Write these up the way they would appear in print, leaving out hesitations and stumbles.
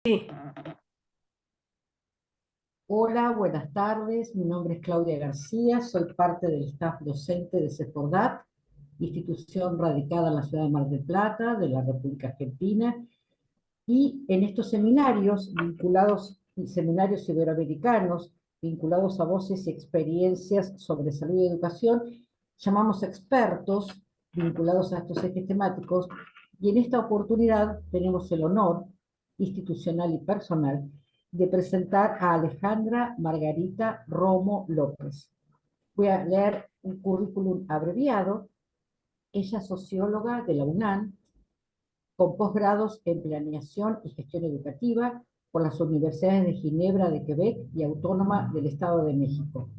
Sí, Hola, buenas tardes. Mi nombre es Claudia García, soy parte del staff docente de CEFORDAT, institución radicada en la ciudad de Mar del Plata, de la República Argentina, y en estos seminarios iberoamericanos, vinculados a voces y experiencias sobre salud y educación, llamamos expertos vinculados a estos ejes temáticos, y en esta oportunidad tenemos el honor institucional y personal de presentar a Alejandra Margarita Romo López. Voy a leer un currículum abreviado. Ella es socióloga de la UNAM, con posgrados en Planeación y Gestión Educativa por las universidades de Ginebra de Quebec y Autónoma del Estado de México.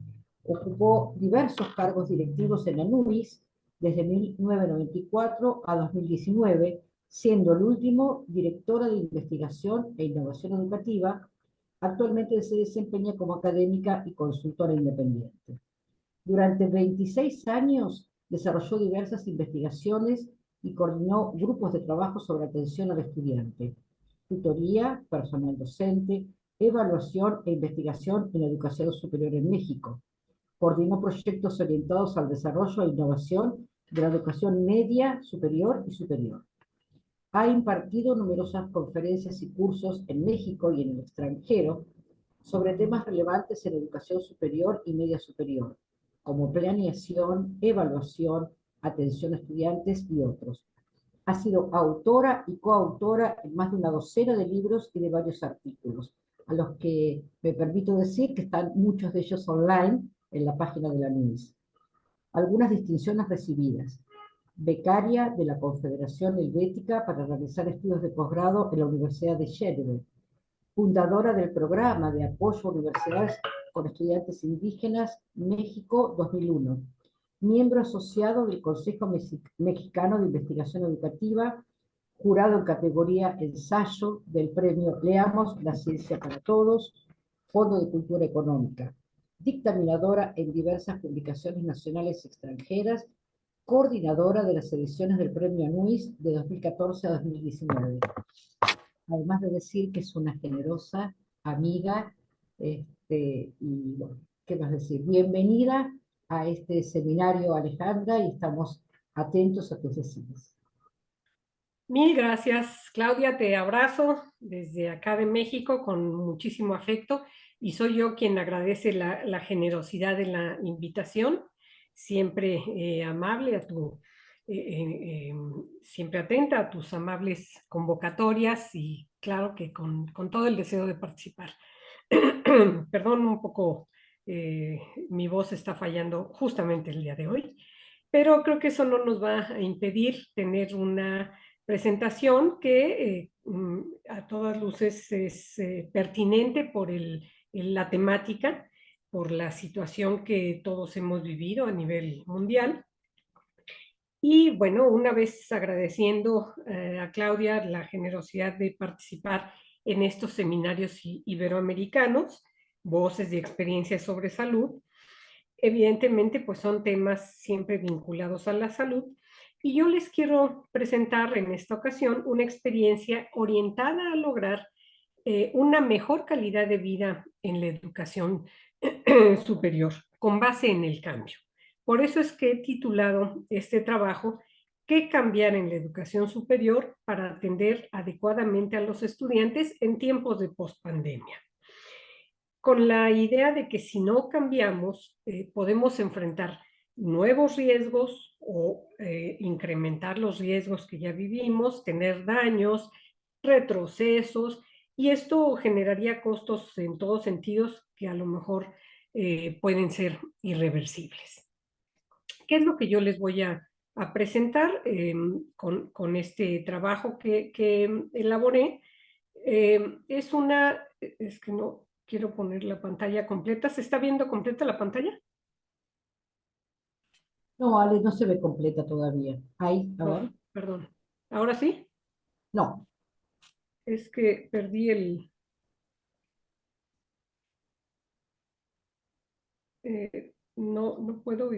Ocupó diversos cargos directivos en ANUIS desde 1994 a 2019, siendo el último directora de Investigación e Innovación Educativa. Actualmente se desempeña como académica y consultora independiente. Durante 26 años desarrolló diversas investigaciones y coordinó grupos de trabajo sobre atención al estudiante, tutoría, personal docente, evaluación e investigación en educación superior en México. Coordinó proyectos orientados al desarrollo e innovación de la educación media, superior y superior. Ha impartido numerosas conferencias y cursos en México y en el extranjero sobre temas relevantes en educación superior y media superior, como planeación, evaluación, atención a estudiantes y otros. Ha sido autora y coautora en más de una docena de libros y de varios artículos, a los que me permito decir que están muchos de ellos online en la página de la NIS. Algunas distinciones recibidas: becaria de la Confederación Helvética para realizar estudios de posgrado en la Universidad de Ginebra, fundadora del programa de apoyo a universidades con estudiantes indígenas México 2001, miembro asociado del Consejo Mexicano de Investigación Educativa, jurado en categoría ensayo del premio Leamos la Ciencia para Todos, Fondo de Cultura Económica, dictaminadora en diversas publicaciones nacionales y extranjeras, coordinadora de las ediciones del premio ANUIS de 2014 a 2019. Además de decir que es una generosa amiga, y bueno, ¿qué más decir? Bienvenida a este seminario, Alejandra, y estamos atentos a tus decisiones. mil gracias, Claudia. Te abrazo desde acá de México con muchísimo afecto y soy yo quien agradece la generosidad de la invitación, siempre amable eh, eh, eh, siempre atenta a tus amables convocatorias y claro que con todo el deseo de participar. Perdón un poco, eh, mi voz está fallando justamente el día de hoy, pero creo que eso no nos va a impedir tener una presentación que a todas luces es pertinente por la temática, por la situación que todos hemos vivido a nivel mundial. Y bueno, una vez agradeciendo a Claudia la generosidad de participar en estos seminarios iberoamericanos, voces y experiencias sobre salud, evidentemente pues son temas siempre vinculados a la salud. Y yo les quiero presentar en esta ocasión una experiencia orientada a lograr una mejor calidad de vida en la educación superior, con base en el cambio. Por eso es que he titulado este trabajo ¿Qué cambiar en la educación superior para atender adecuadamente a los estudiantes en tiempos de pospandemia? Con la idea de que si no cambiamos, podemos enfrentar nuevos riesgos o incrementar los riesgos que ya vivimos, tener daños, retrocesos, y esto generaría costos en todos sentidos que a lo mejor pueden ser irreversibles. ¿Qué es lo que yo les voy a presentar con este trabajo que elaboré? Es que no quiero poner la pantalla completa. ¿Se está viendo completa la pantalla? No, Ale, no se ve completa todavía. Ahí, a ver. No, perdón. ¿Ahora sí? No, Es que perdí no, no puedo,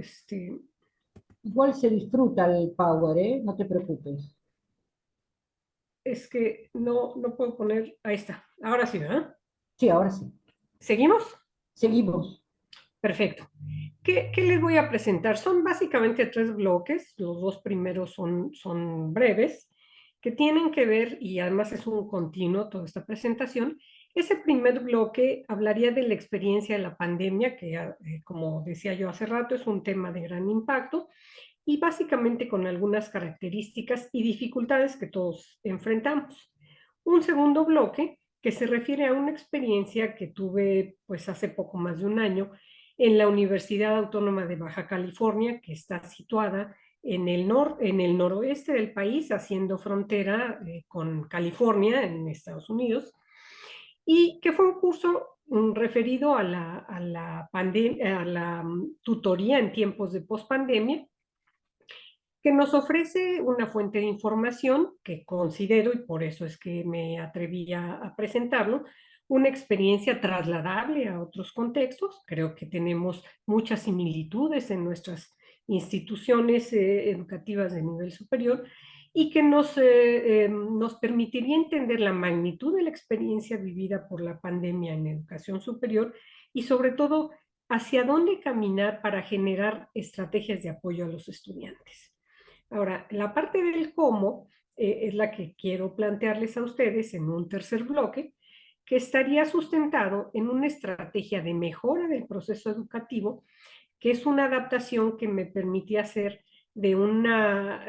igual se disfruta el Power, ¿eh? No te preocupes. es que no puedo poner, ahí está, ahora sí, ¿verdad? Sí, ahora sí. ¿Seguimos? Seguimos. Perfecto. ¿Qué les voy a presentar? Son básicamente tres bloques, los dos primeros son breves, que tienen que ver, y además es un continuo toda esta presentación. Ese primer bloque hablaría de la experiencia de la pandemia, que como decía yo hace rato, es un tema de gran impacto, y básicamente con algunas características y dificultades que todos enfrentamos. Un segundo bloque que se refiere a una experiencia que tuve pues hace poco más de un año en la Universidad Autónoma de Baja California, que está situada en el noroeste del país, haciendo frontera con California en Estados Unidos, y que fue un curso referido a la tutoría en tiempos de pospandemia, que nos ofrece una fuente de información que considero, y por eso es que me atreví a presentarlo, una experiencia trasladable a otros contextos. Creo que tenemos muchas similitudes en nuestras instituciones educativas de nivel superior y que nos permitiría entender la magnitud de la experiencia vivida por la pandemia en educación superior y sobre todo hacia dónde caminar para generar estrategias de apoyo a los estudiantes. Ahora, la parte del cómo es la que quiero plantearles a ustedes en un tercer bloque, que estaría sustentado en una estrategia de mejora del proceso educativo, que es una adaptación que me permitía hacer de una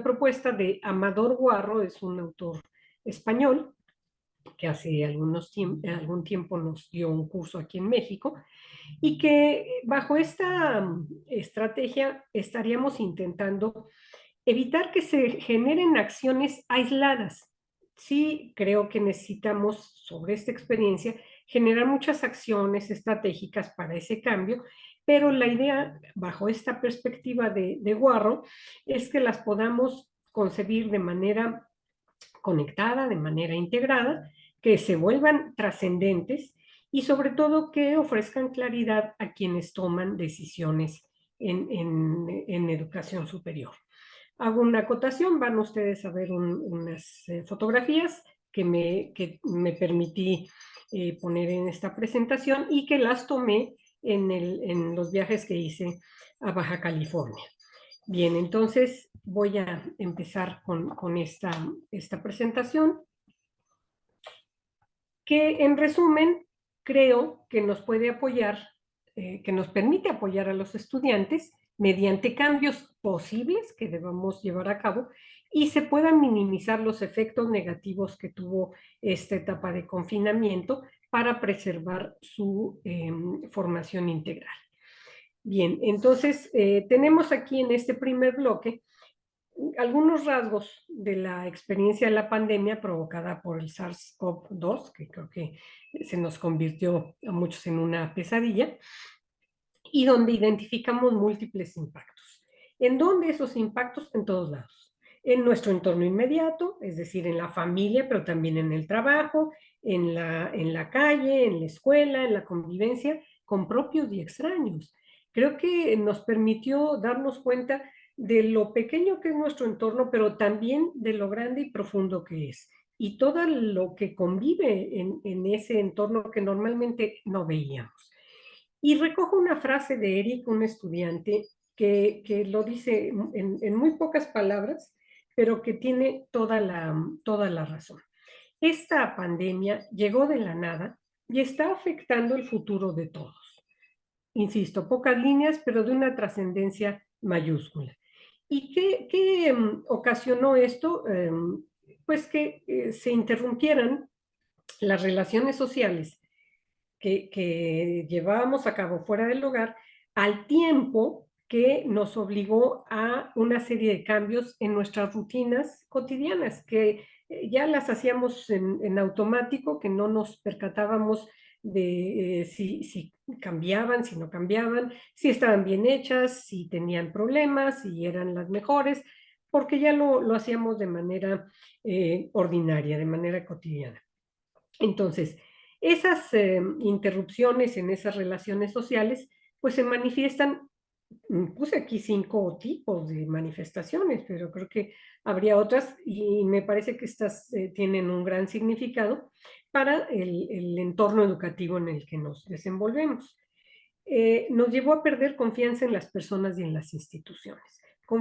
propuesta de Amador Guarro, es un autor español que hace algún tiempo nos dio un curso aquí en México, y que bajo esta estrategia estaríamos intentando evitar que se generen acciones aisladas. Sí, creo que necesitamos, sobre esta experiencia, generar muchas acciones estratégicas para ese cambio, pero la idea, bajo esta perspectiva de Guarro, es que las podamos concebir de manera conectada, de manera integrada, que se vuelvan trascendentes y sobre todo que ofrezcan claridad a quienes toman decisiones en educación superior. Hago una acotación, van ustedes a ver unas fotografías que me permití poner en esta presentación y que las tomé en los viajes que hice a Baja California. Bien, entonces voy a empezar con esta presentación, que en resumen creo que nos puede apoyar, que nos permite apoyar a los estudiantes mediante cambios posibles que debamos llevar a cabo y se puedan minimizar los efectos negativos que tuvo esta etapa de confinamiento para preservar su formación integral. Bien, entonces tenemos aquí en este primer bloque algunos rasgos de la experiencia de la pandemia provocada por el SARS-CoV-2, que creo que se nos convirtió a muchos en una pesadilla, y donde identificamos múltiples impactos. ¿En dónde esos impactos? En todos lados. En nuestro entorno inmediato, es decir, en la familia, pero también en el trabajo, en la calle, en la escuela, en la convivencia con propios y extraños. Creo que nos permitió darnos cuenta de lo pequeño que es nuestro entorno, pero también de lo grande y profundo que es. Y todo lo que convive en ese entorno que normalmente no veíamos. Y recojo una frase de Eric, un estudiante, que lo dice en muy pocas palabras, pero que tiene toda la razón. Esta pandemia llegó de la nada y está afectando el futuro de todos. Insisto, pocas líneas, pero de una trascendencia mayúscula. ¿Y qué ocasionó esto? Pues que se interrumpieran las relaciones sociales que llevábamos a cabo fuera del hogar, al tiempo que nos obligó a una serie de cambios en nuestras rutinas cotidianas, que ya las hacíamos en automático, que no nos percatábamos de si cambiaban, si no cambiaban, si estaban bien hechas, si tenían problemas, si eran las mejores, porque ya lo hacíamos de manera ordinaria, de manera cotidiana. Entonces, esas interrupciones en esas relaciones sociales, pues se manifiestan Puse aquí 5 tipos de manifestaciones, pero creo que habría otras y me parece que estas tienen un gran significado para el entorno educativo en el que nos desenvolvemos. Nos llevó a perder confianza en las personas y en las instituciones.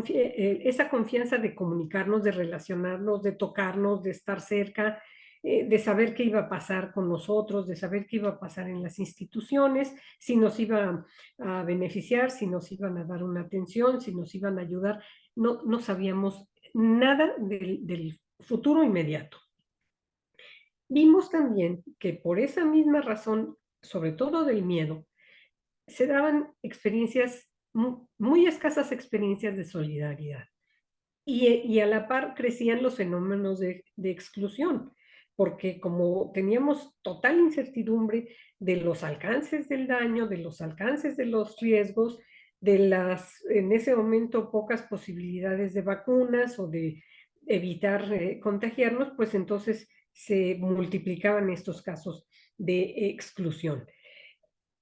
Esa confianza de comunicarnos, de relacionarnos, de tocarnos, de estar cerca, de saber qué iba a pasar con nosotros, de saber qué iba a pasar en las instituciones, si nos iba a beneficiar, si nos iban a dar una atención, si nos iban a ayudar. No sabíamos nada del futuro inmediato. Vimos también que por esa misma razón, sobre todo del miedo, se daban experiencias, muy escasas experiencias de solidaridad. Y a la par crecían los fenómenos de exclusión, porque como teníamos total incertidumbre de los alcances del daño, de los alcances de los riesgos, de las, en ese momento, pocas posibilidades de vacunas o de evitar contagiarnos, pues entonces se multiplicaban estos casos de exclusión.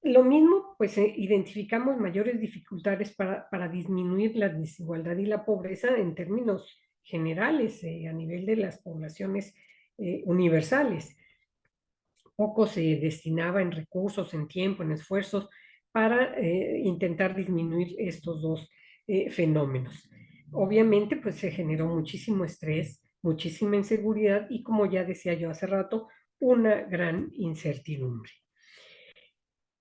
Lo mismo, pues identificamos mayores dificultades para disminuir la desigualdad y la pobreza en términos generales, a nivel de las poblaciones universales. Poco se destinaba en recursos, en tiempo, en esfuerzos para intentar disminuir estos dos fenómenos. Obviamente, pues se generó muchísimo estrés, muchísima inseguridad y, como ya decía yo hace rato, una gran incertidumbre.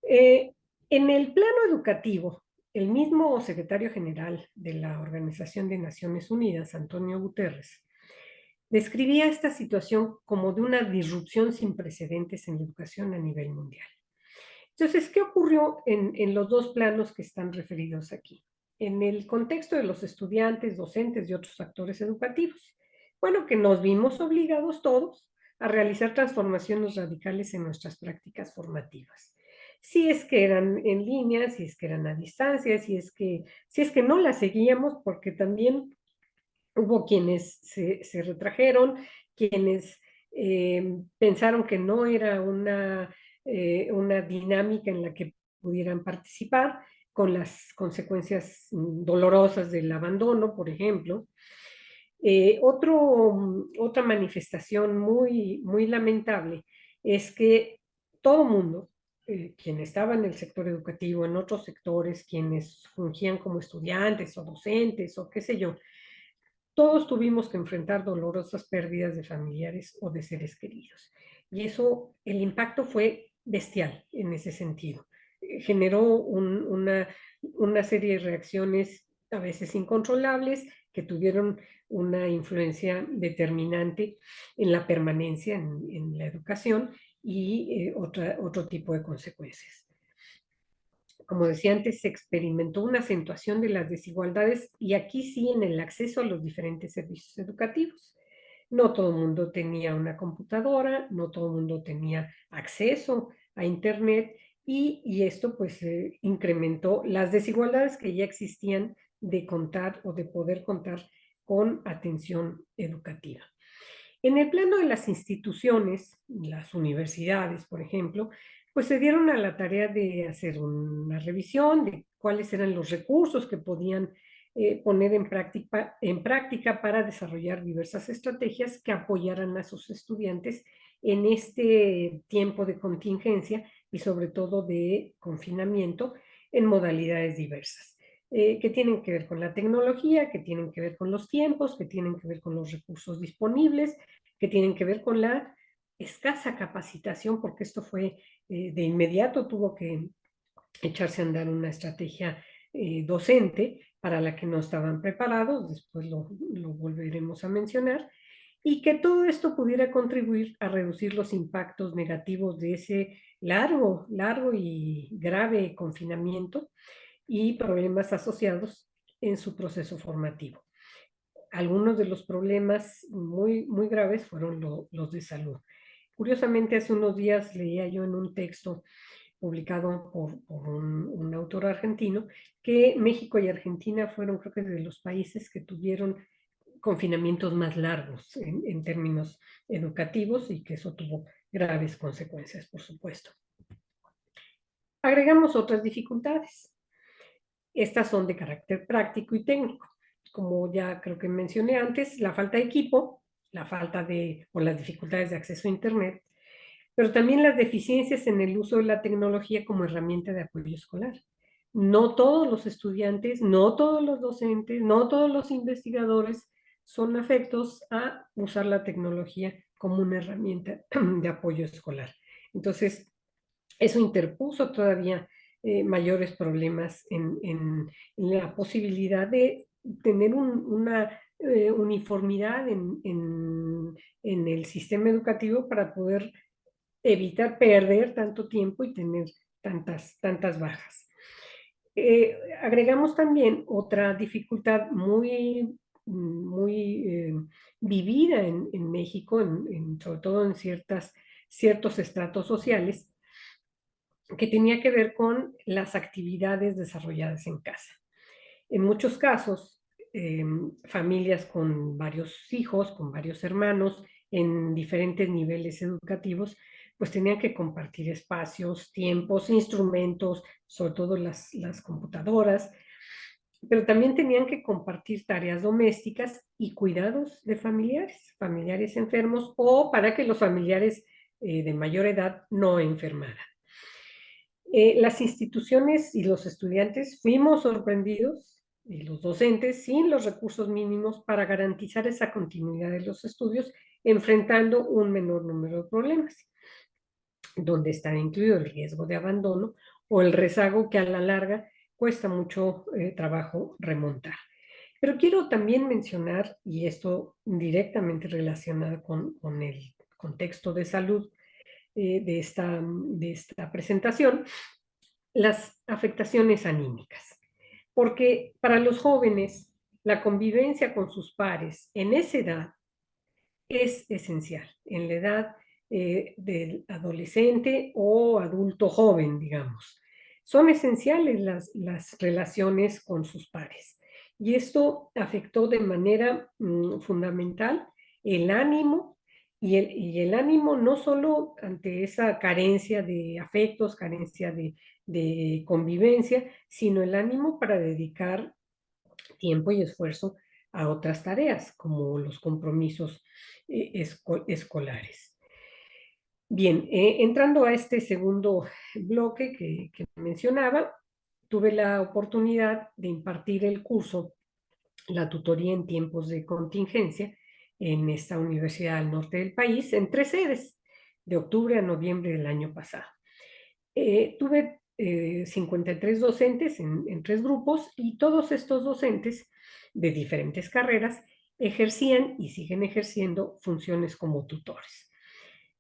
Eh, en el plano educativo, el mismo secretario general de la Organización de Naciones Unidas, Antonio Guterres, describía esta situación como de una disrupción sin precedentes en la educación a nivel mundial. Entonces, ¿qué ocurrió en los dos planos que están referidos aquí? En el contexto de los estudiantes, docentes y otros actores educativos. Bueno, que nos vimos obligados todos a realizar transformaciones radicales en nuestras prácticas formativas. Si es que eran en línea, si es que eran a distancia, si es que no las seguíamos, porque también hubo quienes se retrajeron, quienes pensaron que no era una dinámica en la que pudieran participar, con las consecuencias dolorosas del abandono, por ejemplo. Otra manifestación muy lamentable es que todo mundo, quien estaba en el sector educativo, en otros sectores, quienes fungían como estudiantes o docentes o qué sé yo, todos tuvimos que enfrentar dolorosas pérdidas de familiares o de seres queridos. Y eso, el impacto fue bestial en ese sentido. Generó una serie de reacciones a veces incontrolables que tuvieron una influencia determinante en la permanencia en la educación y otro tipo de consecuencias. Como decía antes, se experimentó una acentuación de las desigualdades y aquí sí en el acceso a los diferentes servicios educativos. No todo el mundo tenía una computadora, no todo el mundo tenía acceso a Internet y esto pues incrementó las desigualdades que ya existían de contar o de poder contar con atención educativa. En el plano de las instituciones, las universidades, por ejemplo, pues se dieron a la tarea de hacer una revisión de cuáles eran los recursos que podían poner en práctica para desarrollar diversas estrategias que apoyaran a sus estudiantes en este tiempo de contingencia y sobre todo de confinamiento en modalidades diversas, que tienen que ver con la tecnología, que tienen que ver con los tiempos, que tienen que ver con los recursos disponibles, que tienen que ver con la escasa capacitación, porque esto fue de inmediato, tuvo que echarse a andar una estrategia docente para la que no estaban preparados, después lo volveremos a mencionar, y que todo esto pudiera contribuir a reducir los impactos negativos de ese largo y grave confinamiento y problemas asociados en su proceso formativo. Algunos de los problemas muy graves fueron los de salud. Curiosamente, hace unos días leía yo en un texto publicado por un autor argentino que México y Argentina fueron, creo que, de los países que tuvieron confinamientos más largos en términos educativos y que eso tuvo graves consecuencias, por supuesto. Agregamos otras dificultades. Estas son de carácter práctico y técnico. Como ya creo que mencioné antes, la falta de equipo, la falta de o las dificultades de acceso a Internet, pero también las deficiencias en el uso de la tecnología como herramienta de apoyo escolar. No todos los estudiantes, no todos los docentes, no todos los investigadores son afectos a usar la tecnología como una herramienta de apoyo escolar. Entonces, eso interpuso todavía mayores problemas en la posibilidad de tener una uniformidad en el sistema educativo para poder evitar perder tanto tiempo y tener tantas bajas. Agregamos también otra dificultad muy vivida en México, sobre todo en ciertos estratos sociales, que tenía que ver con las actividades desarrolladas en casa. En muchos casos, familias con varios hijos, con varios hermanos, en diferentes niveles educativos, pues tenían que compartir espacios, tiempos, instrumentos, sobre todo las computadoras, pero también tenían que compartir tareas domésticas y cuidados de familiares enfermos o para que los familiares de mayor edad no enfermaran. Las instituciones y los estudiantes fuimos sorprendidos, y los docentes, sin los recursos mínimos para garantizar esa continuidad de los estudios, enfrentando un menor número de problemas, donde está incluido el riesgo de abandono o el rezago que a la larga cuesta mucho trabajo remontar. Pero quiero también mencionar, y esto directamente relacionado con el contexto de salud de esta presentación, las afectaciones anímicas. Porque para los jóvenes, la convivencia con sus pares en esa edad es esencial, en la edad del adolescente o adulto joven, digamos. Son esenciales las relaciones con sus pares. Y esto afectó de manera fundamental el ánimo y el ánimo no solo ante esa carencia de afectos, carencia de convivencia, sino el ánimo para dedicar tiempo y esfuerzo a otras tareas, como los compromisos escolares. Bien, entrando a este segundo bloque que mencionaba, tuve la oportunidad de impartir el curso, la tutoría en tiempos de contingencia, en esta universidad al norte del país, en 3 sedes, de octubre a noviembre del año pasado. Tuve 53 docentes en 3 grupos y todos estos docentes de diferentes carreras ejercían y siguen ejerciendo funciones como tutores.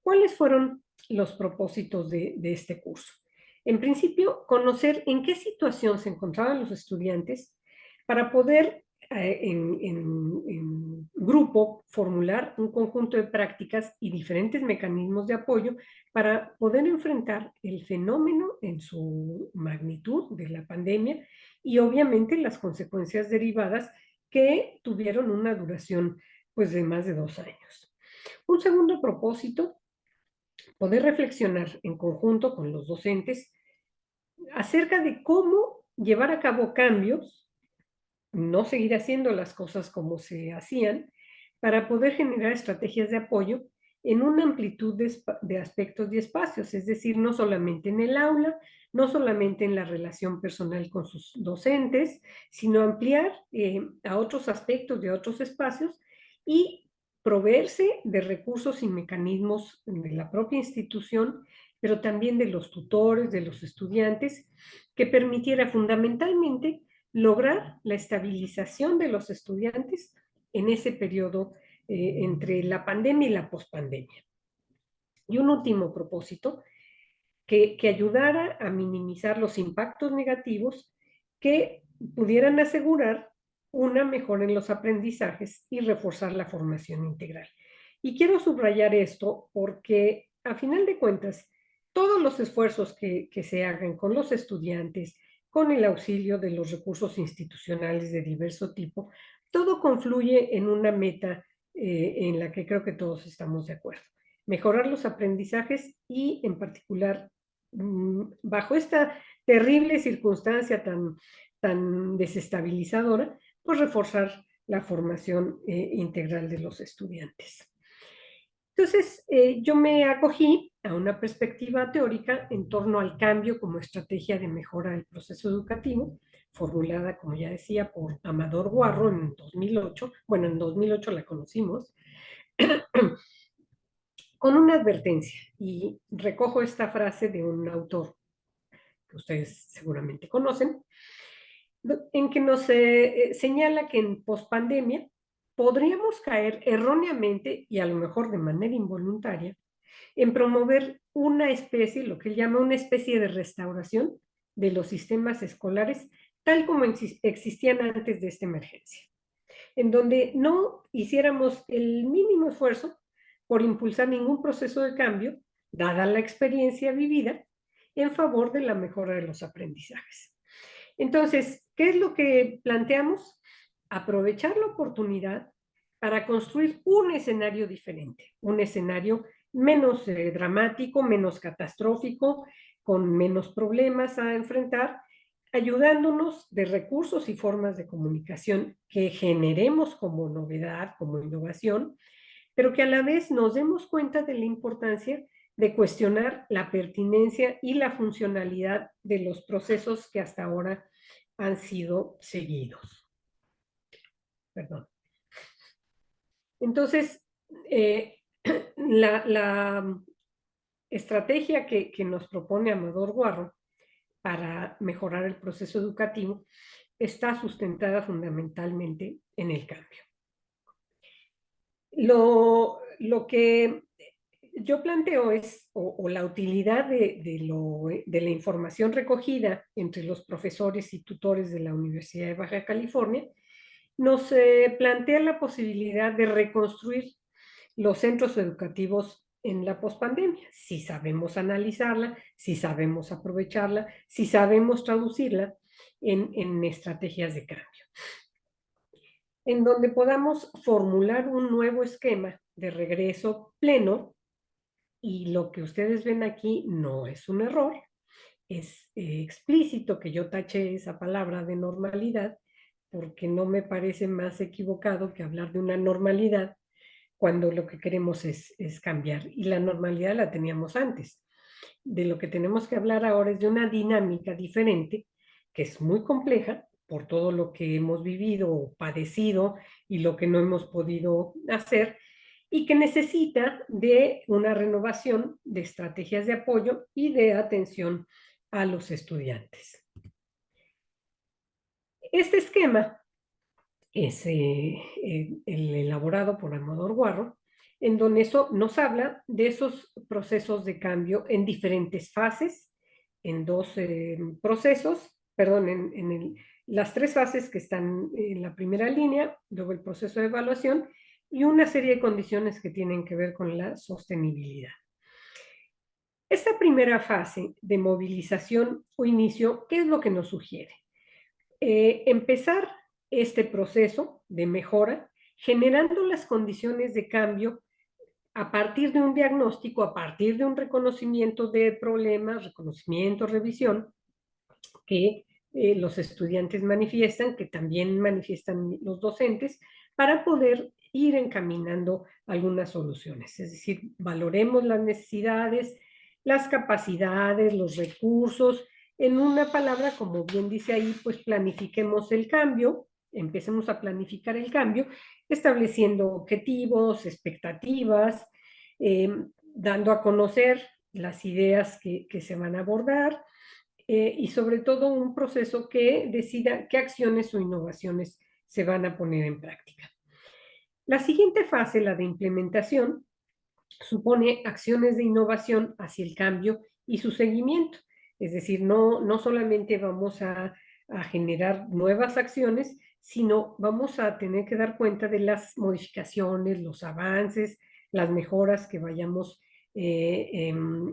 ¿Cuáles fueron los propósitos de este curso? En principio, conocer en qué situación se encontraban los estudiantes para poder en grupo formular un conjunto de prácticas y diferentes mecanismos de apoyo para poder enfrentar el fenómeno en su magnitud de la pandemia y obviamente las consecuencias derivadas que tuvieron una duración pues de más de 2 años. Un segundo propósito, poder reflexionar en conjunto con los docentes acerca de cómo llevar a cabo cambios, no seguir haciendo las cosas como se hacían, para poder generar estrategias de apoyo en una amplitud de aspectos y espacios, es decir, no solamente en el aula, no solamente en la relación personal con sus docentes, sino ampliar a otros aspectos de otros espacios y proveerse de recursos y mecanismos de la propia institución, pero también de los tutores, de los estudiantes, que permitiera fundamentalmente lograr la estabilización de los estudiantes en ese periodo entre la pandemia y la pospandemia. Y un último propósito, que ayudara a minimizar los impactos negativos que pudieran asegurar una mejora en los aprendizajes y reforzar la formación integral. Y quiero subrayar esto porque, a final de cuentas, todos los esfuerzos que se hagan con los estudiantes, con el auxilio de los recursos institucionales de diverso tipo, todo confluye en una meta en la que creo que todos estamos de acuerdo. Mejorar los aprendizajes y, en particular, bajo esta terrible circunstancia tan desestabilizadora, pues reforzar la formación integral de los estudiantes. Entonces, yo me acogí a una perspectiva teórica en torno al cambio como estrategia de mejora del proceso educativo, formulada, como ya decía, por Amador Guarro en 2008. Bueno, en 2008 la conocimos, con una advertencia, y recojo esta frase de un autor que ustedes seguramente conocen, en que nos señala que en pospandemia podríamos caer erróneamente y a lo mejor de manera involuntaria en promover una especie, lo que él llama una especie de restauración de los sistemas escolares tal como existían antes de esta emergencia, en donde no hiciéramos el mínimo esfuerzo por impulsar ningún proceso de cambio, dada la experiencia vivida, en favor de la mejora de los aprendizajes. Entonces, ¿qué es lo que planteamos? Aprovechar la oportunidad para construir un escenario diferente, un escenario menos dramático, menos catastrófico, con menos problemas a enfrentar, ayudándonos de recursos y formas de comunicación que generemos como novedad, como innovación, pero que a la vez nos demos cuenta de la importancia de cuestionar la pertinencia y la funcionalidad de los procesos que hasta ahora han sido seguidos. Perdón. Entonces, la estrategia que nos propone Amador Guarro para mejorar el proceso educativo está sustentada fundamentalmente en el cambio. Lo que yo planteo es, o la utilidad de la información recogida entre los profesores y tutores de la Universidad de Baja California, nos plantea la posibilidad de reconstruir los centros educativos en la pospandemia, si sabemos analizarla, si sabemos aprovecharla, si sabemos traducirla en estrategias de cambio, en donde podamos formular un nuevo esquema de regreso pleno. Y lo que ustedes ven aquí no es un error, es explícito que yo taché esa palabra de normalidad, porque no me parece más equivocado que hablar de una normalidad cuando lo que queremos es cambiar. Y la normalidad la teníamos antes. De lo que tenemos que hablar ahora es de una dinámica diferente, que es muy compleja por todo lo que hemos vivido o padecido y lo que no hemos podido hacer, y que necesita de una renovación de estrategias de apoyo y de atención a los estudiantes. Este esquema es el elaborado por Amador Guarro, en donde eso nos habla de esos procesos de cambio en diferentes fases, en dos procesos, perdón, las tres fases que están en la primera línea, luego el proceso de evaluación y una serie de condiciones que tienen que ver con la sostenibilidad. Esta primera fase de movilización o inicio, ¿qué es lo que nos sugiere? Empezar este proceso de mejora generando las condiciones de cambio a partir de un diagnóstico, a partir de un reconocimiento de problemas, reconocimiento, revisión, que los estudiantes manifiestan, que también manifiestan los docentes, para poder ir encaminando algunas soluciones. Es decir, valoremos las necesidades, las capacidades, los recursos. En una palabra, como bien dice ahí, pues planifiquemos el cambio, empecemos a planificar el cambio, estableciendo objetivos, expectativas, dando a conocer las ideas que se van a abordar, y sobre todo un proceso que decida qué acciones o innovaciones se van a poner en práctica. La siguiente fase, la de implementación, supone acciones de innovación hacia el cambio y su seguimiento. Es decir, no solamente vamos a generar nuevas acciones, sino vamos a tener que dar cuenta de las modificaciones, los avances, las mejoras que vayamos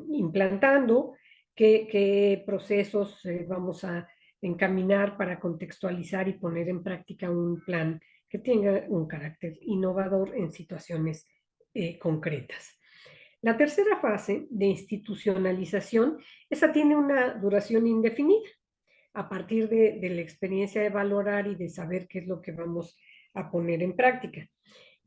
implantando, qué procesos vamos a encaminar para contextualizar y poner en práctica un plan que tenga un carácter innovador en situaciones concretas. La tercera fase de institucionalización, esa tiene una duración indefinida. a partir de la experiencia de valorar y de saber qué es lo que vamos a poner en práctica.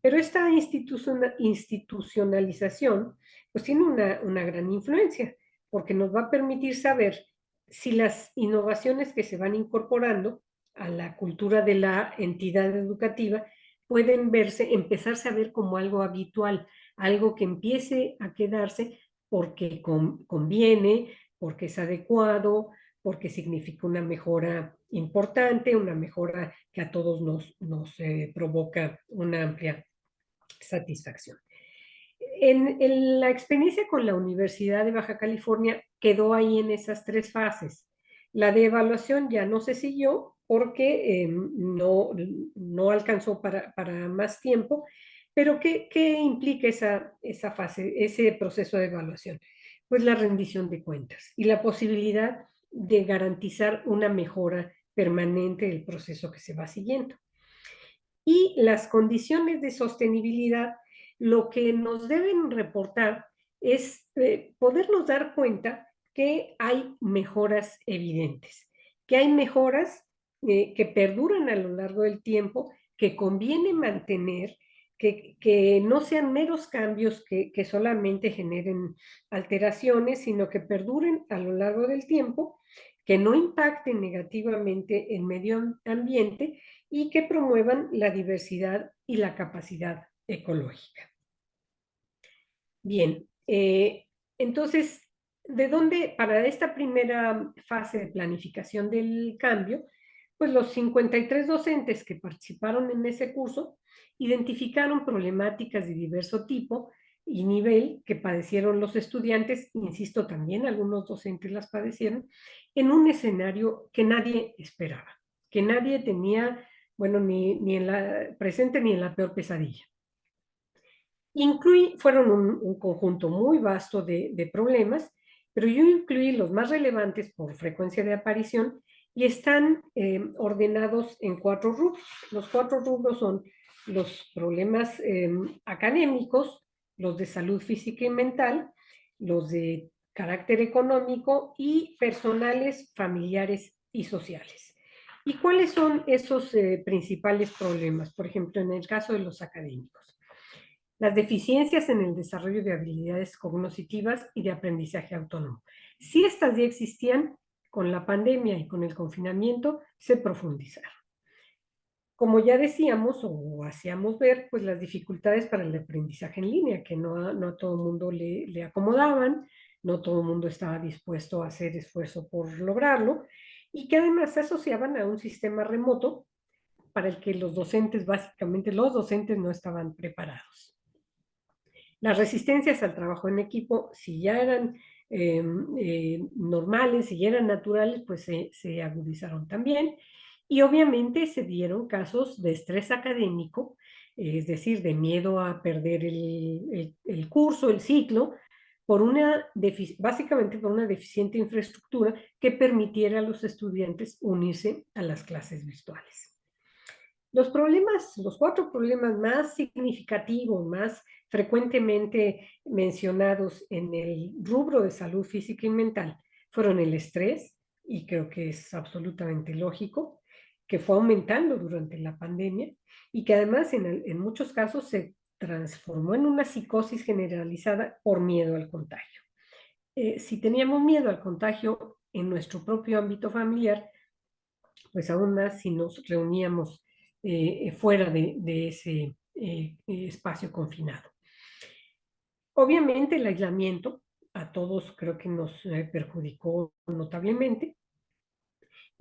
Pero esta institucionalización pues tiene una gran influencia, porque nos va a permitir saber si las innovaciones que se van incorporando a la cultura de la entidad educativa pueden verse, empezarse a ver como algo habitual, algo que empiece a quedarse porque conviene, porque es adecuado, porque significa una mejora importante, una mejora que a todos nos provoca una amplia satisfacción. En la experiencia con la Universidad de Baja California quedó ahí en esas tres fases. La de evaluación ya no se siguió porque no alcanzó para más tiempo, pero ¿qué implica esa fase, ese proceso de evaluación? Pues la rendición de cuentas y la posibilidad de garantizar una mejora permanente del proceso que se va siguiendo. Y las condiciones de sostenibilidad, lo que nos deben reportar es podernos dar cuenta que hay mejoras evidentes, que hay mejoras que perduran a lo largo del tiempo, que conviene mantener, que no sean meros cambios que solamente generen alteraciones, sino que perduren a lo largo del tiempo, que no impacten negativamente el medio ambiente y que promuevan la diversidad y la capacidad ecológica. Bien, entonces, ¿de dónde para esta primera fase de planificación del cambio? Pues los 53 docentes que participaron en ese curso identificaron problemáticas de diverso tipo y nivel que padecieron los estudiantes, insisto, también algunos docentes las padecieron, en un escenario que nadie esperaba, que nadie tenía, bueno, ni en la presente ni en la peor pesadilla. Fueron un conjunto muy vasto de problemas, pero yo incluí los más relevantes por frecuencia de aparición y están ordenados en 4 rubros. Los 4 rubros son los problemas académicos, los de salud física y mental, los de carácter económico y personales, familiares y sociales. ¿Y cuáles son esos principales problemas? Por ejemplo, en el caso de los académicos. Las deficiencias en el desarrollo de habilidades cognitivas y de aprendizaje autónomo. Si estas ya existían, con la pandemia y con el confinamiento se profundizaron. Como ya decíamos o hacíamos ver, pues las dificultades para el aprendizaje en línea, que no a todo el mundo le acomodaban, no todo el mundo estaba dispuesto a hacer esfuerzo por lograrlo, y que además se asociaban a un sistema remoto para el que básicamente los docentes no estaban preparados. Las resistencias al trabajo en equipo, si ya eran normales, si ya eran naturales, pues se agudizaron también. Y obviamente se dieron casos de estrés académico, es decir, de miedo a perder el curso, el ciclo, básicamente por una deficiente infraestructura que permitiera a los estudiantes unirse a las clases virtuales. Los 4 problemas más significativos, más frecuentemente mencionados en el rubro de salud física y mental fueron el estrés, y creo que es absolutamente lógico, que fue aumentando durante la pandemia y que además en muchos casos se transformó en una psicosis generalizada por miedo al contagio. Si teníamos miedo al contagio en nuestro propio ámbito familiar, pues aún más si nos reuníamos fuera de ese espacio confinado. Obviamente el aislamiento a todos creo que nos perjudicó notablemente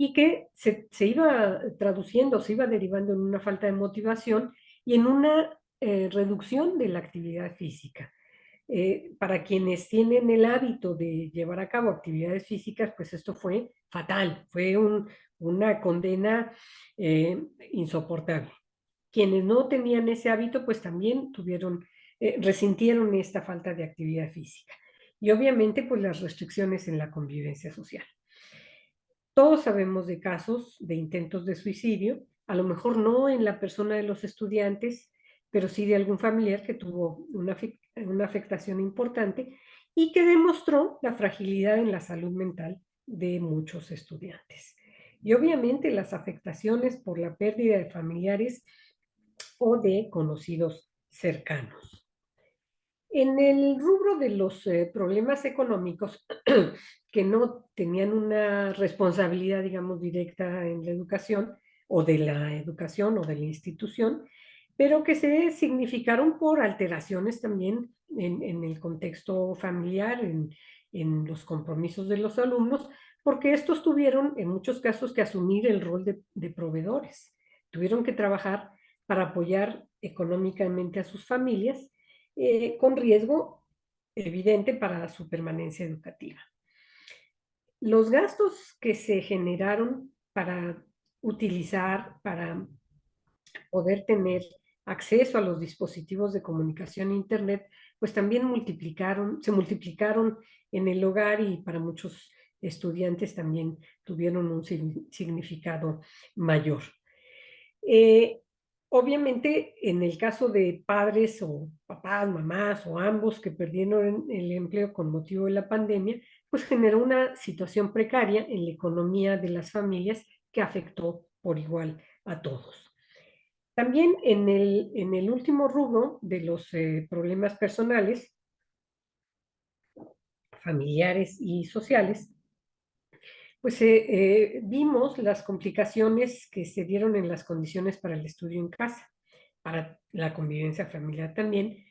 y que se iba traduciendo, se iba derivando en una falta de motivación y en una reducción de la actividad física. Para quienes tienen el hábito de llevar a cabo actividades físicas, pues esto fue fatal, fue una condena insoportable. Quienes no tenían ese hábito, pues también resintieron esta falta de actividad física. Y obviamente, pues las restricciones en la convivencia social. Todos sabemos de casos de intentos de suicidio, a lo mejor no en la persona de los estudiantes, pero sí de algún familiar que tuvo una afectación importante y que demostró la fragilidad en la salud mental de muchos estudiantes. y obviamente las afectaciones por la pérdida de familiares o de conocidos cercanos. En el rubro de los problemas económicos, que no tenían una responsabilidad, digamos, directa en la educación o de la educación o de la institución, pero que se significaron por alteraciones también en el contexto familiar, en los compromisos de los alumnos, porque estos tuvieron en muchos casos que asumir el rol de proveedores. Tuvieron que trabajar para apoyar económicamente a sus familias con riesgo evidente para su permanencia educativa. Los gastos que se generaron para utilizar, para poder tener acceso a los dispositivos de comunicación e Internet, pues también se multiplicaron en el hogar y para muchos estudiantes también tuvieron un significado mayor. Eh, Obviamente, en el caso de padres o papás, mamás o ambos que perdieron el empleo con motivo de la pandemia, pues generó una situación precaria en la economía de las familias que afectó por igual a todos. También en el último rubro de los problemas personales, familiares y sociales, pues vimos las complicaciones que se dieron en las condiciones para el estudio en casa, para la convivencia familiar también.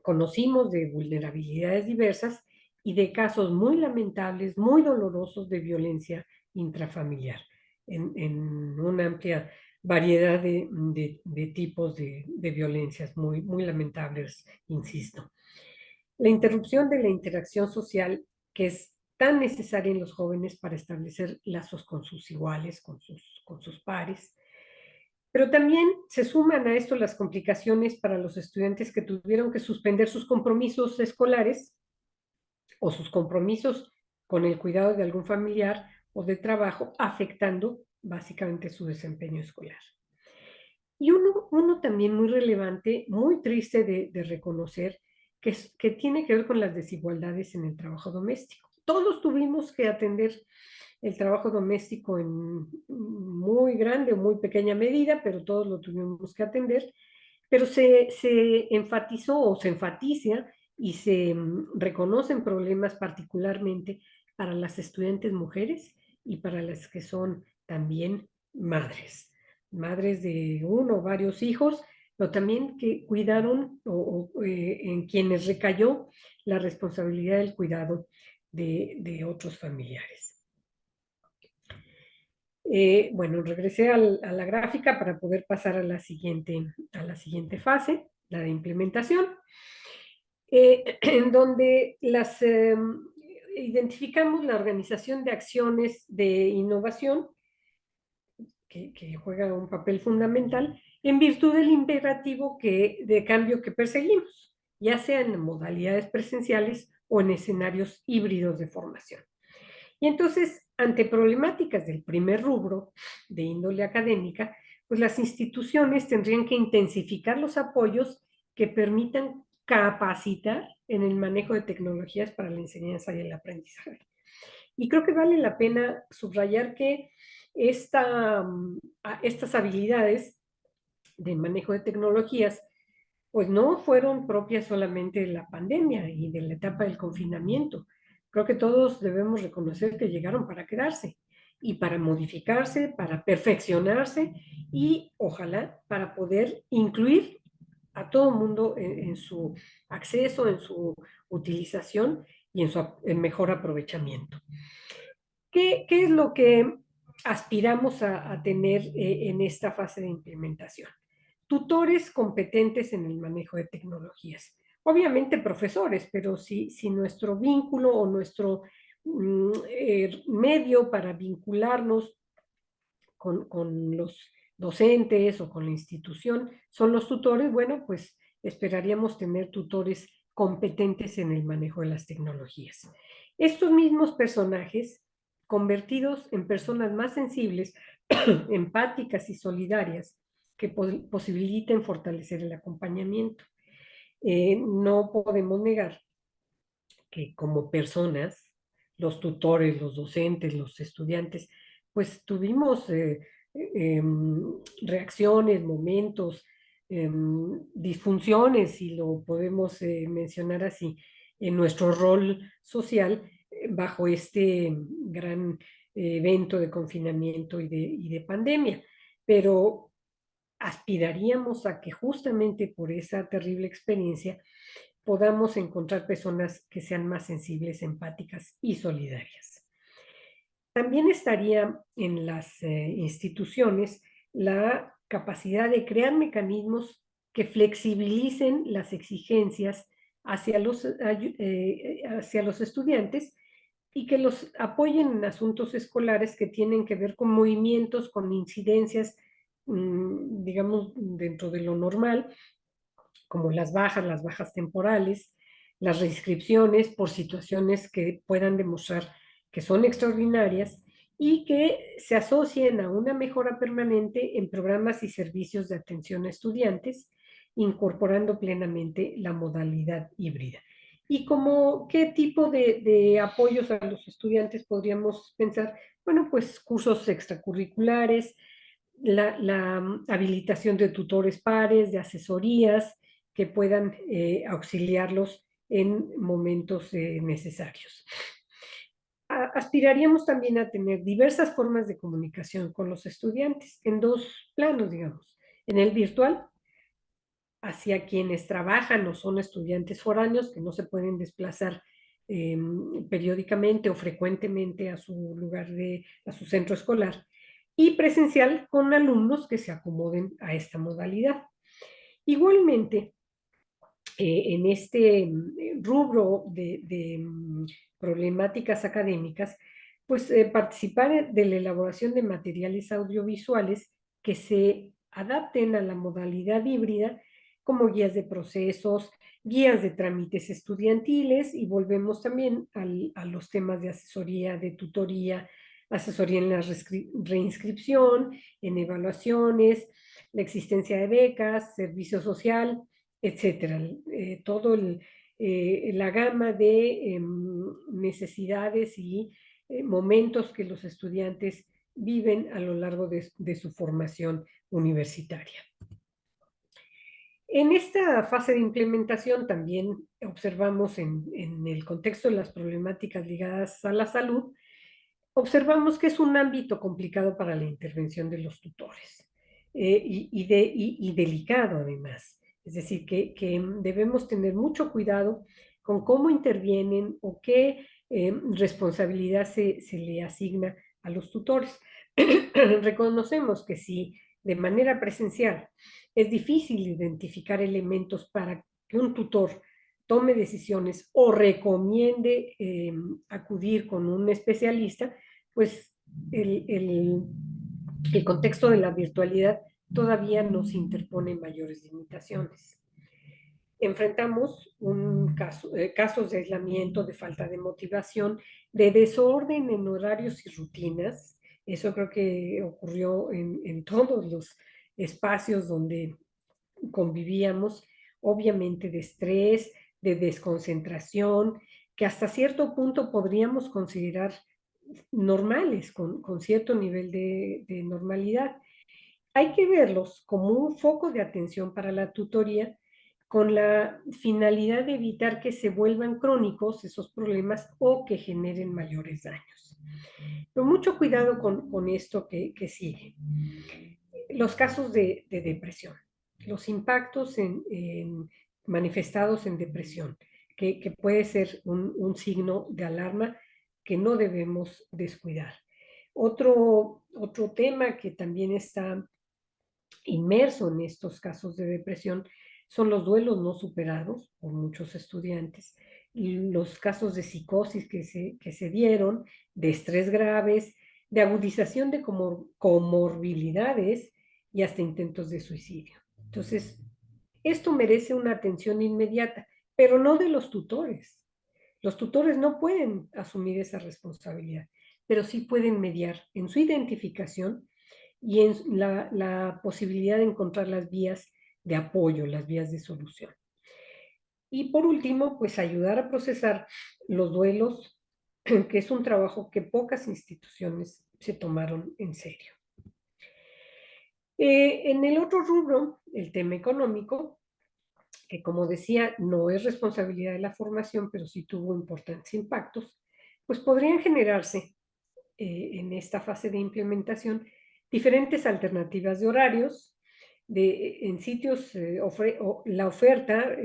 Conocimos de vulnerabilidades diversas y de casos muy lamentables, muy dolorosos de violencia intrafamiliar, en una amplia variedad de tipos de violencias muy lamentables, insisto. La interrupción de la interacción social, que es tan necesaria en los jóvenes para establecer lazos con sus iguales, con sus pares. Pero también se suman a esto las complicaciones para los estudiantes que tuvieron que suspender sus compromisos escolares o sus compromisos con el cuidado de algún familiar o de trabajo, afectando básicamente su desempeño escolar. Y uno también muy relevante, muy triste de reconocer, que tiene que ver con las desigualdades en el trabajo doméstico. Todos tuvimos que atender el trabajo doméstico en muy grande o muy pequeña medida, pero todos lo tuvimos que atender, pero se enfatizó o se enfatiza y se reconocen problemas particularmente para las estudiantes mujeres y para las que son también madres de uno o varios hijos, pero también que cuidaron en quienes recayó la responsabilidad del cuidado de otros familiares. Bueno, regresé a la gráfica para poder pasar a la siguiente fase, la de implementación, en donde identificamos la organización de acciones de innovación, que juega un papel fundamental, en virtud del imperativo de cambio que perseguimos, ya sea en modalidades presenciales o en escenarios híbridos de formación. Y entonces, ante problemáticas del primer rubro de índole académica, pues las instituciones tendrían que intensificar los apoyos que permitan capacitar en el manejo de tecnologías para la enseñanza y el aprendizaje. Y creo que vale la pena subrayar que estas habilidades de manejo de tecnologías pues no fueron propias solamente de la pandemia y de la etapa del confinamiento. Creo que todos debemos reconocer que llegaron para quedarse y para modificarse, para perfeccionarse y ojalá para poder incluir a todo el mundo en su acceso, en su utilización y en su mejor aprovechamiento. ¿Qué es lo que aspiramos a tener en esta fase de implementación? Tutores competentes en el manejo de tecnologías. Obviamente profesores, pero si nuestro vínculo o nuestro medio para vincularnos con los docentes o con la institución son los tutores, bueno, pues esperaríamos tener tutores competentes en el manejo de las tecnologías. Estos mismos personajes, convertidos en personas más sensibles, empáticas y solidarias, que posibiliten fortalecer el acompañamiento. No podemos negar que como personas, los tutores, los docentes, los estudiantes, pues tuvimos reacciones, momentos, disfunciones, si lo podemos mencionar así, en nuestro rol social bajo este gran evento de confinamiento y de pandemia. Pero aspiraríamos a que justamente por esa terrible experiencia podamos encontrar personas que sean más sensibles, empáticas y solidarias. También estaría en las instituciones la capacidad de crear mecanismos que flexibilicen las exigencias hacia los estudiantes y que los apoyen en asuntos escolares que tienen que ver con movimientos, con incidencias, digamos, dentro de lo normal, como las bajas temporales, las reinscripciones por situaciones que puedan demostrar que son extraordinarias y que se asocien a una mejora permanente en programas y servicios de atención a estudiantes, incorporando plenamente la modalidad híbrida. ¿Y como qué tipo de apoyos a los estudiantes podríamos pensar? Bueno, pues cursos extracurriculares, la habilitación de tutores pares, de asesorías que puedan auxiliarlos en momentos necesarios. Aspiraríamos también a tener diversas formas de comunicación con los estudiantes en dos planos, digamos. En el virtual, hacia quienes trabajan o son estudiantes foráneos que no se pueden desplazar periódicamente o frecuentemente a su a su centro escolar, y presencial con alumnos que se acomoden a esta modalidad. Igualmente, en este rubro de problemáticas académicas, pues participar de la elaboración de materiales audiovisuales que se adapten a la modalidad híbrida, como guías de procesos, guías de trámites estudiantiles, y volvemos también a los temas de asesoría, de tutoría, asesoría en la reinscripción, en evaluaciones, la existencia de becas, servicio social, etcétera. Todo la gama de necesidades y momentos que los estudiantes viven a lo largo de su formación universitaria. En esta fase de implementación también observamos en el contexto de las problemáticas ligadas a la salud, observamos que es un ámbito complicado para la intervención de los tutores y delicado además. Es decir, que debemos tener mucho cuidado con cómo intervienen o qué responsabilidad se le asigna a los tutores. Reconocemos que si de manera presencial es difícil identificar elementos para que un tutor tome decisiones o recomiende acudir con un especialista, pues el contexto de la virtualidad todavía nos interpone mayores limitaciones. Enfrentamos casos de aislamiento, de falta de motivación, de desorden en horarios y rutinas. Eso creo que ocurrió en todos los espacios donde convivíamos, obviamente de estrés, de desconcentración, que hasta cierto punto podríamos considerar normales, con cierto nivel de normalidad. Hay que verlos como un foco de atención para la tutoría con la finalidad de evitar que se vuelvan crónicos esos problemas o que generen mayores daños. Pero mucho cuidado con esto que sigue. Los casos de depresión, los impactos manifestados en depresión, que puede ser un signo de alarma que no debemos descuidar. Otro tema que también está inmerso en estos casos de depresión son los duelos no superados por muchos estudiantes, los casos de psicosis que se dieron, de estrés graves, de agudización de comorbilidades y hasta intentos de suicidio. Entonces, esto merece una atención inmediata, pero no de los tutores. Los tutores no pueden asumir esa responsabilidad, pero sí pueden mediar en su identificación y en la posibilidad de encontrar las vías de apoyo, las vías de solución. Y por último, pues ayudar a procesar los duelos que es un trabajo que pocas instituciones se tomaron en serio. En el otro rubro, el tema económico, que como decía, no es responsabilidad de la formación, pero sí tuvo importantes impactos, pues podrían generarse en esta fase de implementación diferentes alternativas de horarios, en sitios, la oferta,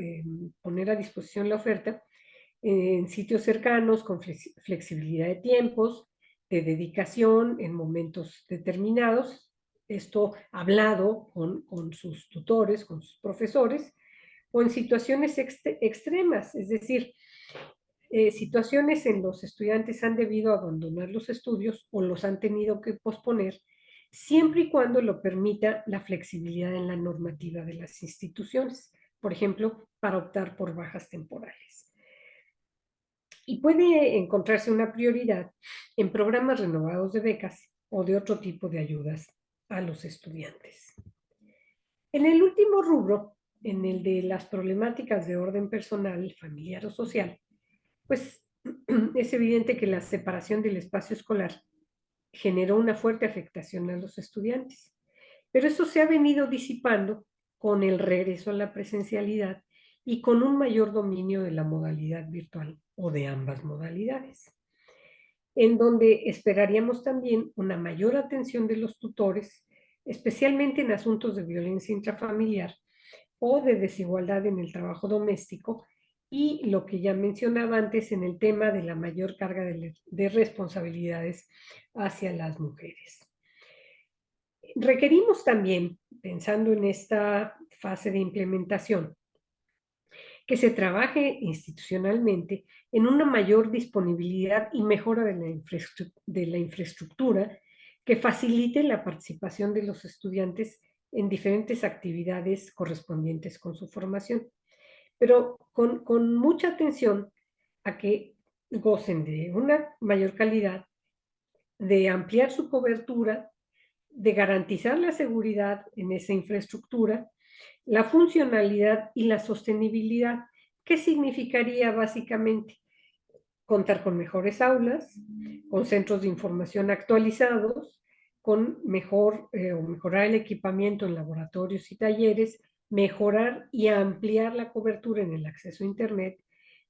poner a disposición la oferta en sitios cercanos con flexibilidad de tiempos, de dedicación en momentos determinados, esto hablado con sus tutores, con sus profesores, o en situaciones extremas, es decir, situaciones en los estudiantes han debido abandonar los estudios o los han tenido que posponer, siempre y cuando lo permita la flexibilidad en la normativa de las instituciones, por ejemplo, para optar por bajas temporales. Y puede encontrarse una prioridad en programas renovados de becas o de otro tipo de ayudas a los estudiantes. En el último rubro, en el de las problemáticas de orden personal, familiar o social, pues es evidente que la separación del espacio escolar generó una fuerte afectación a los estudiantes, pero eso se ha venido disipando con el regreso a la presencialidad y con un mayor dominio de la modalidad virtual o de ambas modalidades, en donde esperaríamos también una mayor atención de los tutores, especialmente en asuntos de violencia intrafamiliar o de desigualdad en el trabajo doméstico, y lo que ya mencionaba antes en el tema de la mayor carga de responsabilidades hacia las mujeres. Requerimos también, pensando en esta fase de implementación, que se trabaje institucionalmente en una mayor disponibilidad y mejora de la infraestructura que facilite la participación de los estudiantes en diferentes actividades correspondientes con su formación, pero con mucha atención a que gocen de una mayor calidad, de ampliar su cobertura, de garantizar la seguridad en esa infraestructura, la funcionalidad y la sostenibilidad. ¿Qué significaría básicamente? Contar con mejores aulas, con centros de información actualizados, con mejorar el equipamiento en laboratorios y talleres, mejorar y ampliar la cobertura en el acceso a Internet,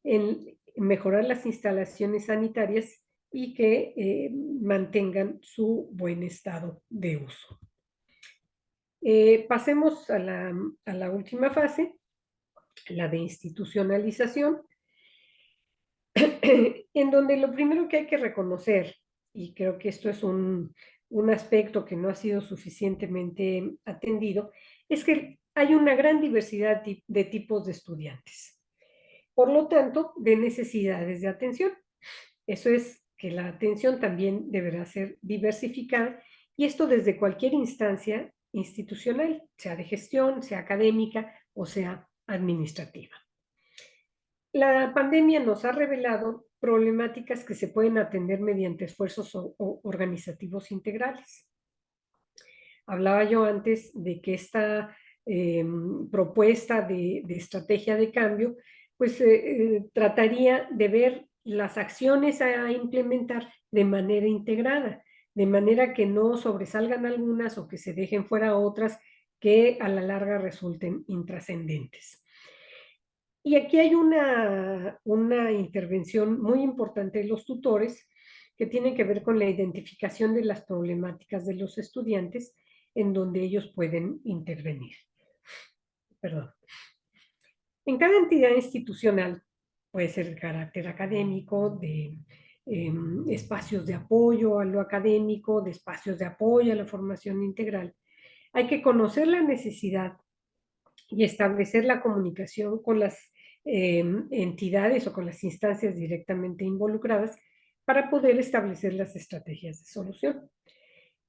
en mejorar las instalaciones sanitarias y que mantengan su buen estado de uso. Pasemos a la última fase, la de institucionalización, en donde lo primero que hay que reconocer, y creo que esto es un aspecto que no ha sido suficientemente atendido, es que hay una gran diversidad de tipos de estudiantes. Por lo tanto, de necesidades de atención. Eso es que la atención también deberá ser diversificada, y esto desde cualquier instancia institucional, sea de gestión, sea académica o sea administrativa. La pandemia nos ha revelado problemáticas que se pueden atender mediante esfuerzos organizativos integrales. Hablaba yo antes de que esta propuesta de estrategia de cambio, pues trataría de ver las acciones a implementar de manera integrada, de manera que no sobresalgan algunas o que se dejen fuera otras que a la larga resulten intrascendentes. Y aquí hay una intervención muy importante de los tutores que tiene que ver con la identificación de las problemáticas de los estudiantes en donde ellos pueden intervenir. Perdón. En cada entidad institucional, puede ser de carácter académico, de espacios de apoyo a lo académico, de espacios de apoyo a la formación integral, hay que conocer la necesidad y establecer la comunicación con las entidades o con las instancias directamente involucradas para poder establecer las estrategias de solución.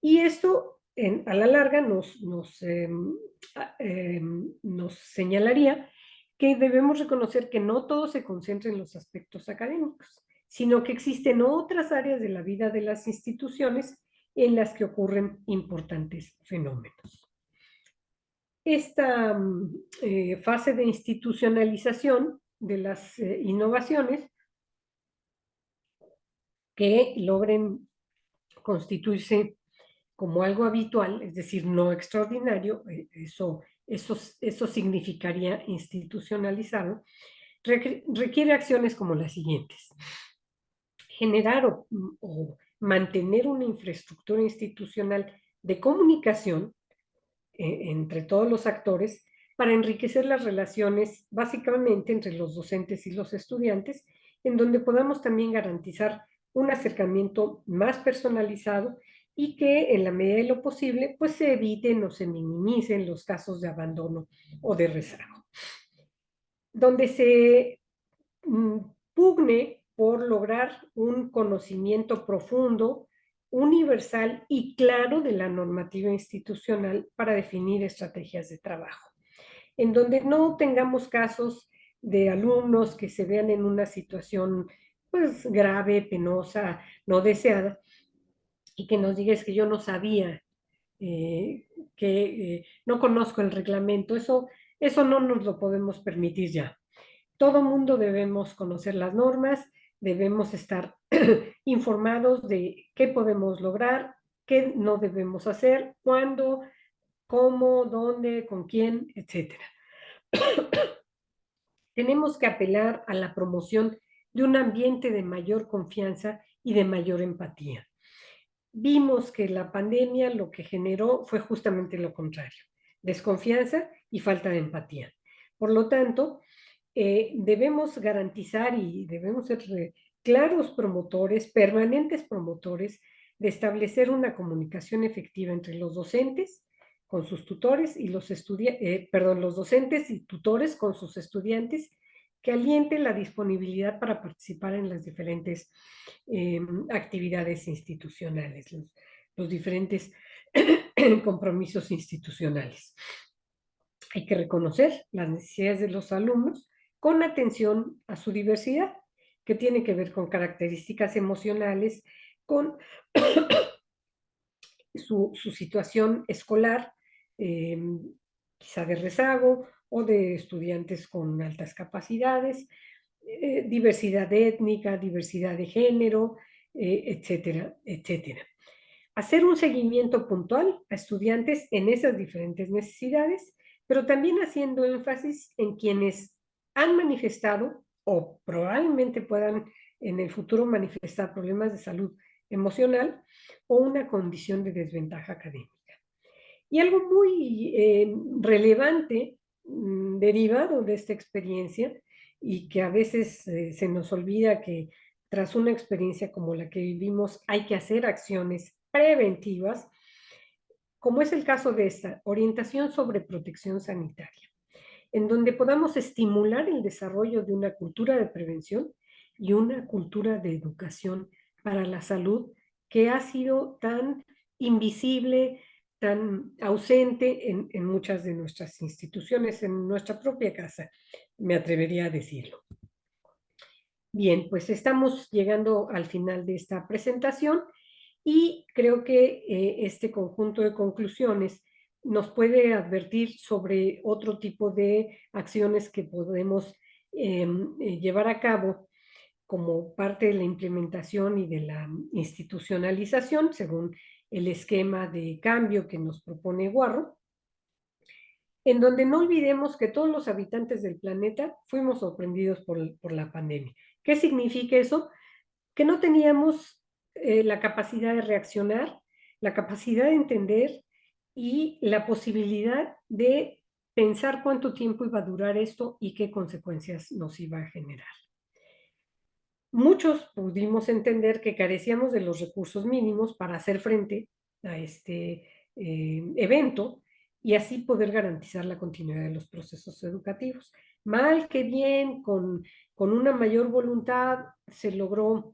Y esto a la larga nos señalaría que debemos reconocer que no todo se concentra en los aspectos académicos, sino que existen otras áreas de la vida de las instituciones en las que ocurren importantes fenómenos. Esta fase de institucionalización de las innovaciones que logren constituirse como algo habitual, es decir, no extraordinario, eso significaría institucionalizarlo, requiere acciones como las siguientes: generar o mantener una infraestructura institucional de comunicación entre todos los actores para enriquecer las relaciones básicamente entre los docentes y los estudiantes, en donde podamos también garantizar un acercamiento más personalizado y que en la medida de lo posible pues se eviten o se minimicen los casos de abandono o de rezago. Donde se pugne por lograr un conocimiento profundo, universal y claro de la normativa institucional para definir estrategias de trabajo, en donde no tengamos casos de alumnos que se vean en una situación pues grave, penosa, no deseada, y que nos digas que yo no sabía, que no conozco el reglamento. Eso no nos lo podemos permitir ya. Todo mundo debemos conocer las normas, debemos estar informados de qué podemos lograr, qué no debemos hacer, cuándo, cómo, dónde, con quién, etcétera. Tenemos que apelar a la promoción de un ambiente de mayor confianza y de mayor empatía. Vimos que la pandemia lo que generó fue justamente lo contrario: desconfianza y falta de empatía. Por lo tanto, debemos garantizar y debemos ser claros promotores, permanentes promotores de establecer una comunicación efectiva entre los docentes con sus tutores y los docentes y tutores con sus estudiantes, que aliente la disponibilidad para participar en las diferentes actividades institucionales, los diferentes compromisos institucionales. Hay que reconocer las necesidades de los alumnos con atención a su diversidad, que tiene que ver con características emocionales, con su situación escolar, eh, quizá de rezago o de estudiantes con altas capacidades, diversidad étnica, diversidad de género, etcétera, etcétera. Hacer un seguimiento puntual a estudiantes en esas diferentes necesidades, pero también haciendo énfasis en quienes han manifestado o probablemente puedan en el futuro manifestar problemas de salud emocional o una condición de desventaja académica. Y algo muy relevante derivado de esta experiencia, y que a veces se nos olvida que tras una experiencia como la que vivimos hay que hacer acciones preventivas, como es el caso de esta orientación sobre protección sanitaria, en donde podamos estimular el desarrollo de una cultura de prevención y una cultura de educación para la salud que ha sido tan invisible, tan ausente en muchas de nuestras instituciones, en nuestra propia casa, me atrevería a decirlo. Bien, pues estamos llegando al final de esta presentación y creo que este conjunto de conclusiones nos puede advertir sobre otro tipo de acciones que podemos llevar a cabo como parte de la implementación y de la institucionalización, según el esquema de cambio que nos propone Guarro, en donde no olvidemos que todos los habitantes del planeta fuimos sorprendidos por la pandemia. ¿Qué significa eso? Que no teníamos la capacidad de reaccionar, la capacidad de entender y la posibilidad de pensar cuánto tiempo iba a durar esto y qué consecuencias nos iba a generar. Muchos pudimos entender que carecíamos de los recursos mínimos para hacer frente a este evento y así poder garantizar la continuidad de los procesos educativos. Mal que bien, con una mayor voluntad, se logró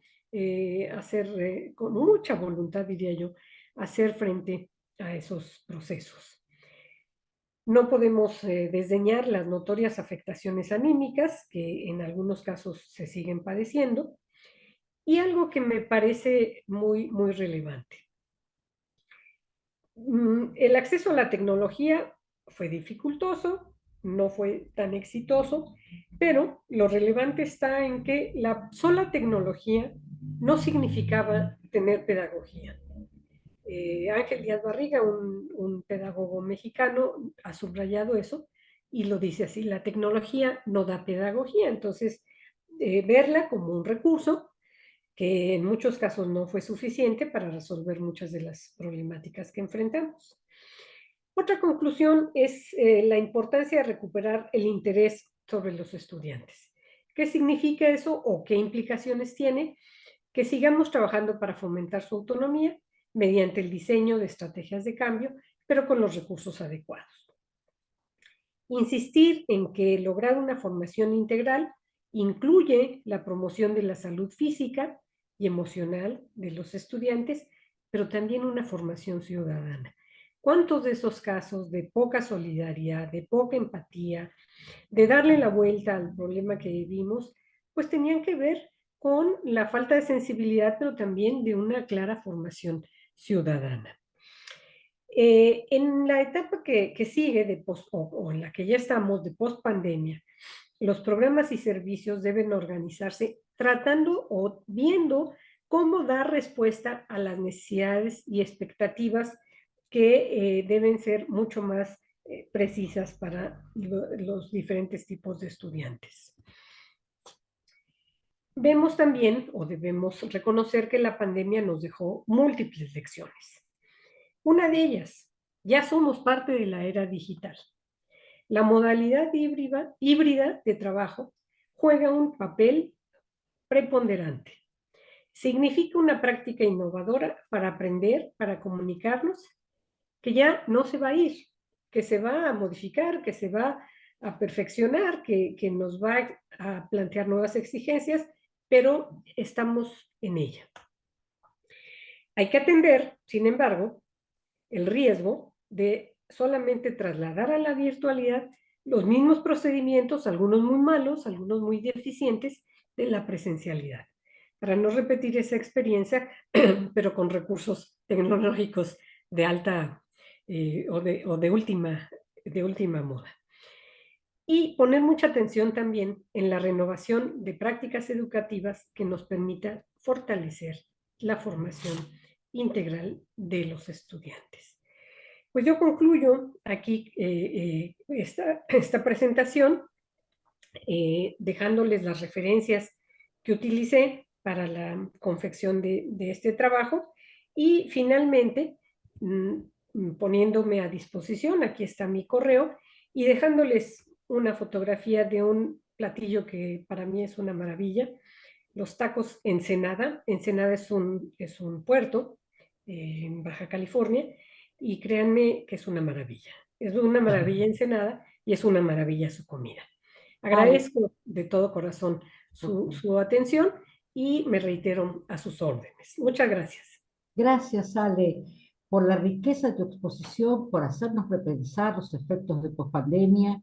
hacer, con mucha voluntad diría yo, hacer frente a esos procesos. No podemos desdeñar las notorias afectaciones anímicas que en algunos casos se siguen padeciendo, y algo que me parece muy, muy relevante. El acceso a la tecnología fue dificultoso, no fue tan exitoso, pero lo relevante está en que la sola tecnología no significaba tener pedagogía. Ángel Díaz Barriga, un pedagogo mexicano, ha subrayado eso y lo dice así: la tecnología no da pedagogía. Entonces, verla como un recurso que en muchos casos no fue suficiente para resolver muchas de las problemáticas que enfrentamos. Otra conclusión es la importancia de recuperar el interés sobre los estudiantes. ¿Qué significa eso o qué implicaciones tiene? Que sigamos trabajando para fomentar su autonomía mediante el diseño de estrategias de cambio, pero con los recursos adecuados. Insistir en que lograr una formación integral incluye la promoción de la salud física y emocional de los estudiantes, pero también una formación ciudadana. ¿Cuántos de esos casos de poca solidaridad, de poca empatía, de darle la vuelta al problema que vivimos, pues tenían que ver con la falta de sensibilidad, pero también de una clara formación ciudadana? En la etapa que sigue de post, o en la que ya estamos de post pandemia, los programas y servicios deben organizarse tratando o viendo cómo dar respuesta a las necesidades y expectativas que deben ser mucho más precisas para los diferentes tipos de estudiantes. Vemos también, o debemos reconocer, que la pandemia nos dejó múltiples lecciones. Una de ellas: ya somos parte de la era digital. La modalidad híbrida de trabajo juega un papel preponderante. Significa una práctica innovadora para aprender, para comunicarnos, que ya no se va a ir, que se va a modificar, que se va a perfeccionar, que nos va a plantear nuevas exigencias, pero estamos en ella. Hay que atender, sin embargo, el riesgo de solamente trasladar a la virtualidad los mismos procedimientos, algunos muy malos, algunos muy deficientes, de la presencialidad, para no repetir esa experiencia, pero con recursos tecnológicos de alta o de última moda. Y poner mucha atención también en la renovación de prácticas educativas que nos permita fortalecer la formación integral de los estudiantes. Pues yo concluyo aquí esta presentación dejándoles las referencias que utilicé para la confección de este trabajo y finalmente poniéndome a disposición, aquí está mi correo, y dejándoles una fotografía de un platillo que para mí es una maravilla: los tacos Ensenada. Ensenada es un puerto en Baja California, y créanme que es una maravilla. Es una maravilla Ensenada y es una maravilla su comida. Ale, Agradezco de todo corazón su atención y me reitero a sus órdenes. Muchas gracias. gracias, Ale, por la riqueza de tu exposición, por hacernos repensar los efectos de pospandemia.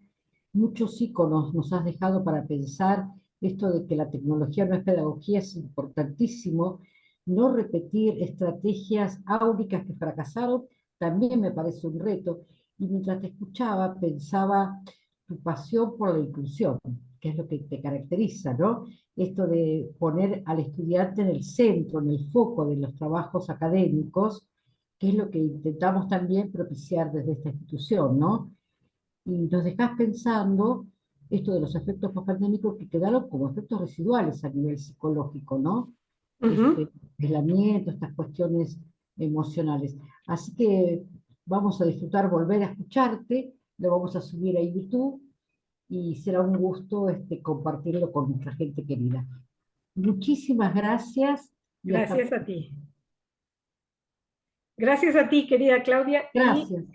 Muchos íconos nos has dejado para pensar esto de que la tecnología no es pedagogía. Es importantísimo no repetir estrategias áuricas que fracasaron, también me parece un reto. Y mientras te escuchaba, pensaba tu pasión por la inclusión, que es lo que te caracteriza, ¿no? Esto de poner al estudiante en el centro, en el foco de los trabajos académicos, que es lo que intentamos también propiciar desde esta institución, ¿no? Y nos dejás pensando esto de los efectos pospandémicos que quedaron como efectos residuales a nivel psicológico, ¿no? Este Ujú. aislamiento, estas cuestiones emocionales. Así que vamos a disfrutar, volver a escucharte, lo vamos a subir a YouTube y será un gusto compartirlo con nuestra gente querida. Muchísimas gracias y hasta Gracias a ti. Gracias a ti, querida Claudia, y gracias.